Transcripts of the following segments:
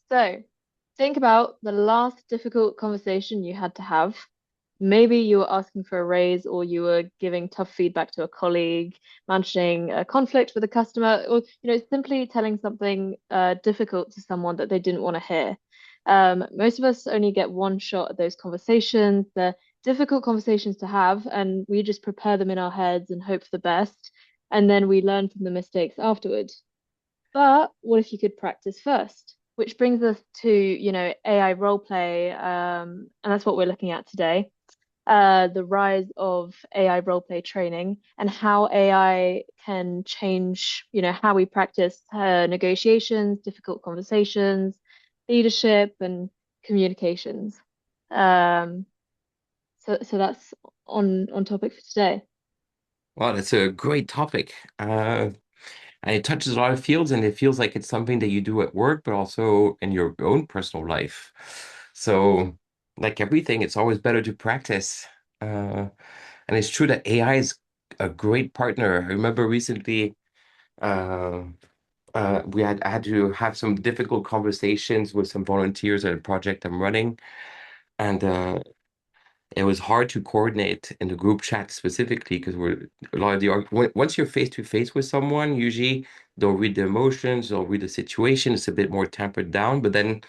So, think about the last difficult conversation you had to have. Maybe you were asking for a raise, or you were giving tough feedback to a colleague, managing a conflict with a customer, or simply telling something difficult to someone that they didn't want to hear. Most of us only get one shot at those conversations. They're difficult conversations to have, and we just prepare them in our heads and hope for the best, and then we learn from the mistakes afterward. But what if you could practice first? Which brings us to, AI role play, and that's what we're looking at today. The rise of AI role play training and how AI can change, how we practice negotiations, difficult conversations, leadership, and communications. Um, so that's on topic for today. Well, that's a great topic. And it touches a lot of fields, and it feels like it's something that you do at work, but also in your own personal life. So, like everything, it's always better to practice. Uh, and it's true that AI is a great partner. I remember recently, uh, I had to have some difficult conversations with some volunteers at a project I'm running, and it was hard to coordinate in the group chat specifically because we're a lot of once you're face to face with someone, usually they'll read the emotions, they'll read the situation. It's a bit more tempered down. But then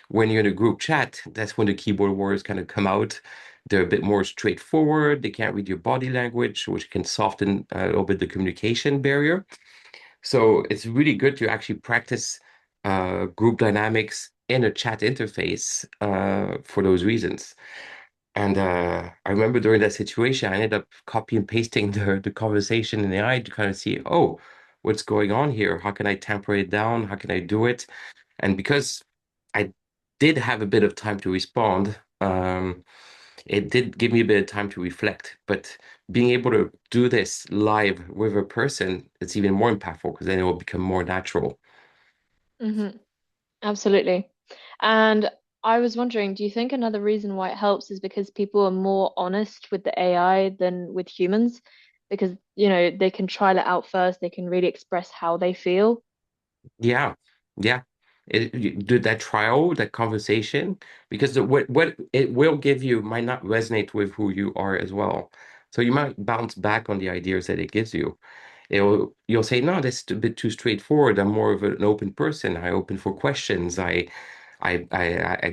when you're in a group chat, that's when the keyboard warriors kind of come out. They're a bit more straightforward. They can't read your body language, which can soften a little bit the communication barrier. So it's really good to actually practice group dynamics in a chat interface for those reasons. And I remember during that situation, I ended up copy and pasting the conversation in AI to kind of see, oh, what's going on here? How can I temper it down? How can I do it? And because I did have a bit of time to respond, it did give me a bit of time to reflect. But being able to do this live with a person, it's even more impactful because then it will become more natural. Hmm. Absolutely. And I was wondering, do you think another reason why it helps is because people are more honest with the AI than with humans? Because, they can trial it out first, they can really express how they feel. Yeah, yeah. You do that trial, that conversation, because what it will give you might not resonate with who you are as well. So you might bounce back on the ideas that it gives you. You'll say, no, that's a bit too straightforward. I'm more of an open person. I open for questions. I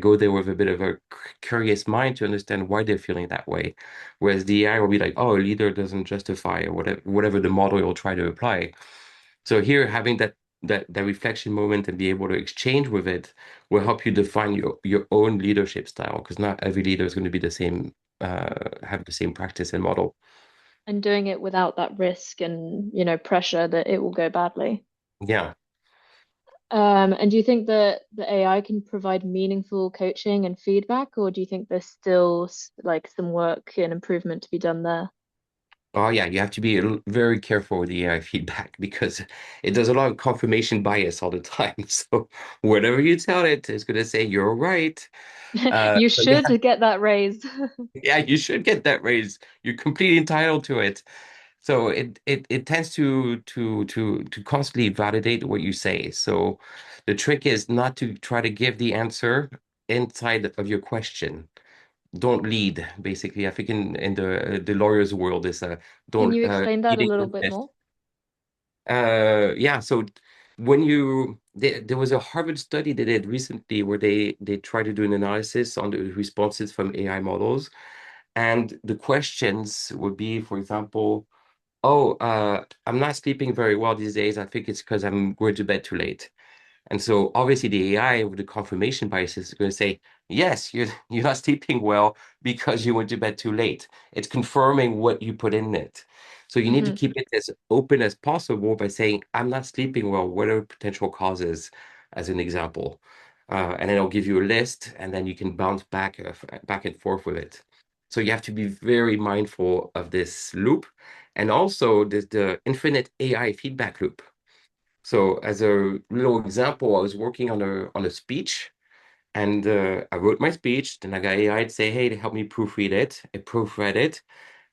go there with a bit of a curious mind to understand why they're feeling that way. Whereas the AI will be like, oh, a leader doesn't justify or whatever the model you'll try to apply. So here, having that reflection moment and be able to exchange with it will help you define your own leadership style because not every leader is going to be the same, have the same practice and model. And doing it without that risk and, pressure that it will go badly. Yeah. And do you think that the AI can provide meaningful coaching and feedback, or do you think there's still like some work and improvement to be done there? Oh yeah, you have to be very careful with the AI feedback because it does a lot of confirmation bias all the time. So whatever you tell it, it's going to say you're right. You So yeah, should get that raised. yeah, you should get that raise. You're completely entitled to it. So it tends to constantly validate what you say. So the trick is not to try to give the answer inside of your question. Don't lead, basically. I think in the lawyer's world is Can don't you explain that a leading little with bit this. more? Yeah, so when there was a Harvard study they did recently where they tried to do an analysis on the responses from AI models. And the questions would be, for example, oh, I'm not sleeping very well these days. I think it's because I'm going to bed too late. And so obviously the AI with the confirmation bias is going to say, yes, you're not sleeping well because you went to bed too late. It's confirming what you put in it. So you need to Hmm. keep it as open as possible by saying, I'm not sleeping well. What are potential causes, as an example? And then it'll give you a list, and then you can bounce back and forth with it. So you have to be very mindful of this loop. And also there's the infinite AI feedback loop. So as a little example, I was working on a speech and I wrote my speech. Then I got AI to say, hey, to help me proofread it. I proofread it.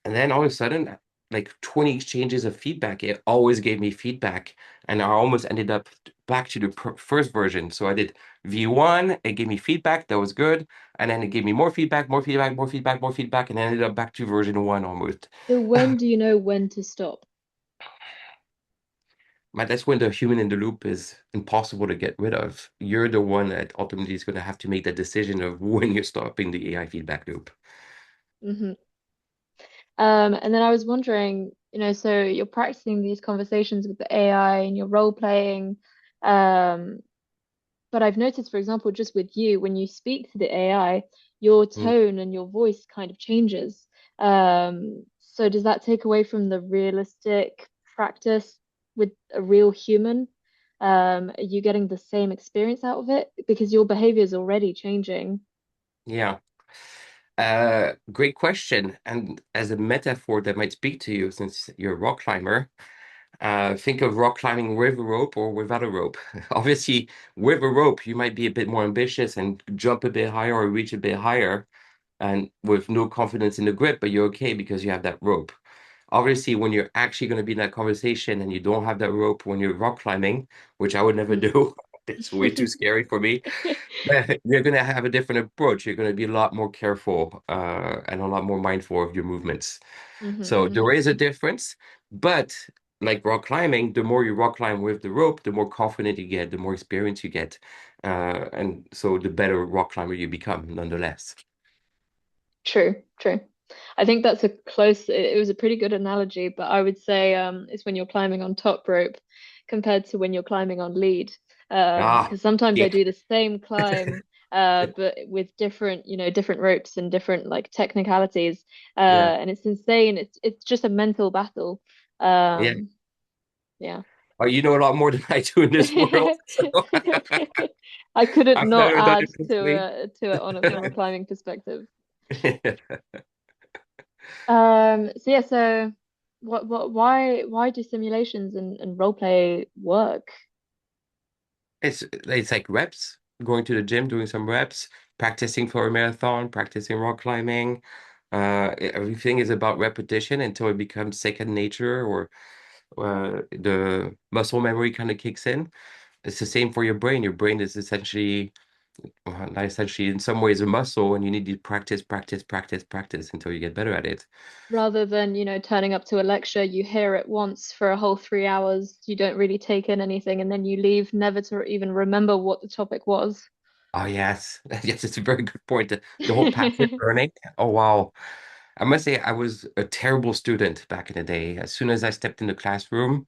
And then all of a sudden, like 20 exchanges of feedback, it always gave me feedback. And I almost ended up back to the first version. So I did V1, it gave me feedback, that was good. And then it gave me more feedback, more feedback, more feedback, more feedback, and I ended up back to version one almost. So when do you know when to stop? But that's when the human in the loop is impossible to get rid of. You're the one that ultimately is going to have to make that decision of when you're stopping the AI feedback loop. Hmm. And then I was wondering, so you're practicing these conversations with the AI and you're role playing. Um, but I've noticed, for example, just with you, when you speak to the AI, your Mm. tone and your voice kind of changes. So does that take away from the realistic practice with a real human? Are you getting the same experience out of it? Because your behavior is already changing. Yeah. Great question. And as a metaphor that might speak to you, since you're a rock climber, think of rock climbing with a rope or without a rope. Obviously, with a rope, you might be a bit more ambitious and jump a bit higher or reach a bit higher, and with no confidence in the grip, but you're okay because you have that rope. Obviously, when you're actually going to be in that conversation and you don't have that rope when you're rock climbing, which I would never Mhm. do, it's way too scary for me. You're going to have a different approach. You're going to be a lot more careful and a lot more mindful of your movements. Hmm. So Hmm. there is a difference, but like rock climbing, the more you rock climb with the rope, the more confident you get, the more experience you get. And so the better rock climber you become, nonetheless. True, true. I think that's a close, it was a pretty good analogy, but I would say it's when you're climbing on top rope compared to when you're climbing on lead. Ah, Because sometimes I yeah, do the same climb, but with different, different ropes and different like technicalities. yeah, And it's insane. It's just a mental battle. yeah. Um, yeah. Oh, you know a lot more than I do in this world, so I couldn't I've not never done add it personally. to it on a from a climbing perspective. It's So yeah, so why do simulations and role play work? it's like reps, going to the gym, doing some reps, practicing for a marathon, practicing rock climbing. Everything is about repetition until it becomes second nature or the muscle memory kind of kicks in. It's the same for your brain. Your brain is essentially, not essentially, in some ways, a muscle, and you need to practice, practice, practice, practice until you get better at it. Rather than, turning up to a lecture, you hear it once for a whole 3 hours, you don't really take in anything, and then you leave never to even remember what the topic was. Oh, yes. Yes, it's a very good point. The whole passive learning. Oh, wow. I must say, I was a terrible student back in the day. As soon as I stepped in the classroom,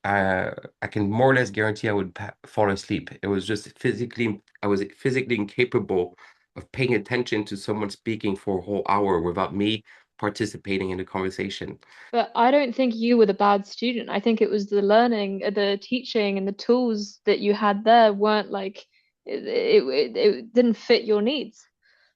uh, I can more or less guarantee I would fall asleep. It was just physically, I was physically incapable of paying attention to someone speaking for a whole hour without me participating in the conversation. But I don't think you were the bad student. I think it was the learning, the teaching, and the tools that you had there weren't like it didn't fit your needs.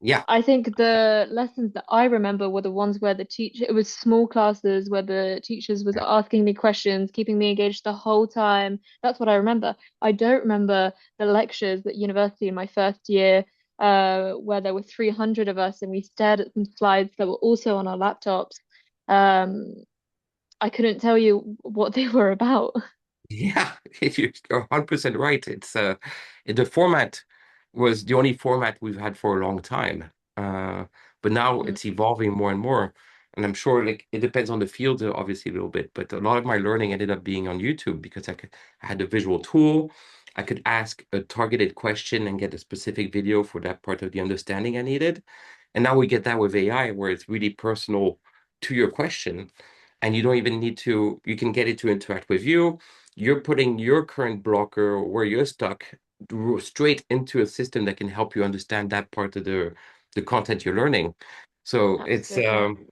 Yeah. I think the lessons that I remember were the ones where the teacher, it was small classes where the teachers was asking me questions, keeping me engaged the whole time. That's what I remember. I don't remember the lectures at university in my first year, where there were 300 of us and we stared at some slides that were also on our laptops. Um, I couldn't tell you what they were about. Yeah, you're 100% right. The format was the only format we've had for a long time. Uh, but now Mm. it's evolving more and more. And I'm sure like it depends on the field, obviously a little bit, but a lot of my learning ended up being on YouTube because I had a visual tool. I could ask a targeted question and get a specific video for that part of the understanding I needed. And now we get that with AI where it's really personal to your question. And you don't even need to, you can get it to interact with you. You're putting your current blocker where you're stuck straight into a system that can help you understand that part of the content you're learning. So Absolutely.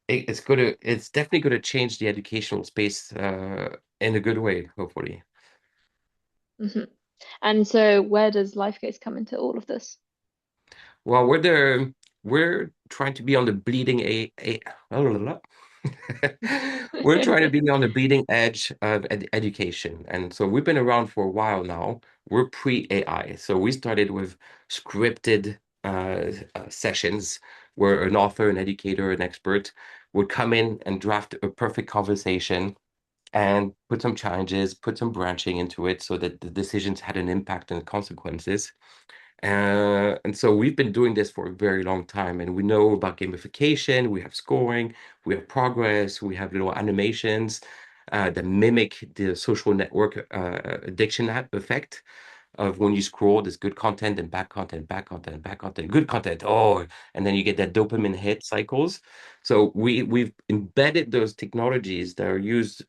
it's definitely going to change the educational space in a good way, hopefully. Hmm. And so, where does LifeCase come into all of this? Well, we're trying to be on the bleeding a we're trying to be on the bleeding edge of education. And so we've been around for a while now. We're pre-AI. So we started with scripted sessions where an author, an educator, an expert would come in and draft a perfect conversation and put some challenges, put some branching into it so that the decisions had an impact and consequences. And so we've been doing this for a very long time, and we know about gamification. We have scoring, we have progress, we have little animations that mimic the social network addiction effect of when you scroll, there's good content and bad content, bad content, bad content, good content. Oh, and then you get that dopamine hit cycles. So we've embedded those technologies that are used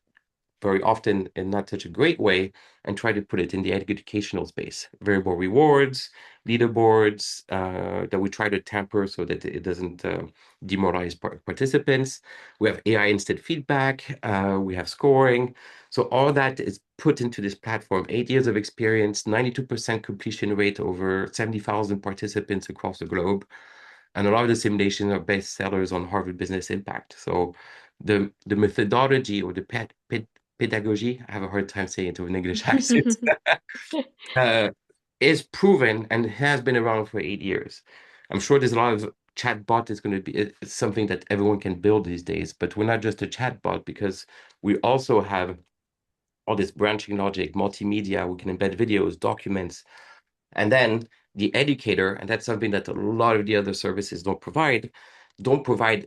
very often in not such a great way and try to put it in the educational space. Variable rewards, leaderboards that we try to tamper so that it doesn't demoralize participants. We have AI instant feedback. We have scoring. So all that is put into this platform. 8 years of experience, 92% completion rate over 70,000 participants across the globe. And a lot of the simulations are best sellers on Harvard Business Impact. So the methodology or the pedagogy, I have a hard time saying it with an English accent, uh, is proven and has been around for 8 years. I'm sure there's a lot of chatbot is going to be it's something that everyone can build these days, but we're not just a chatbot because we also have all this branching logic, multimedia. We can embed videos, documents, and then the educator, and that's something that a lot of the other services don't provide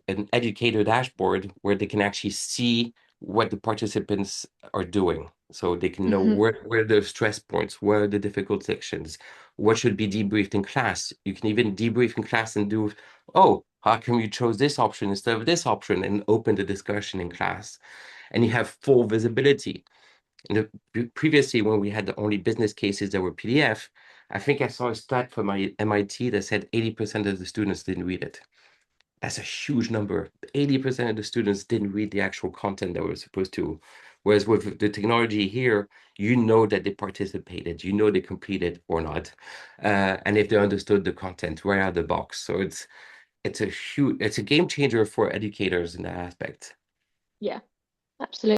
an educator dashboard where they can actually see what the participants are doing. So they can know where the stress points, where are the difficult sections, what should be debriefed in class. You can even debrief in class and do, oh, how come you chose this option instead of this option and open the discussion in class? And you have full visibility. Previously, when we had the only business cases that were PDF, I think I saw a stat from my MIT that said 80% of the students didn't read it. That's a huge number. 80% of the students didn't read the actual content that were supposed to. Whereas with the technology here, you know that they participated, you know they completed or not, and if they understood the content right out of the box. So it's a game changer for educators in that aspect. Yeah, absolutely.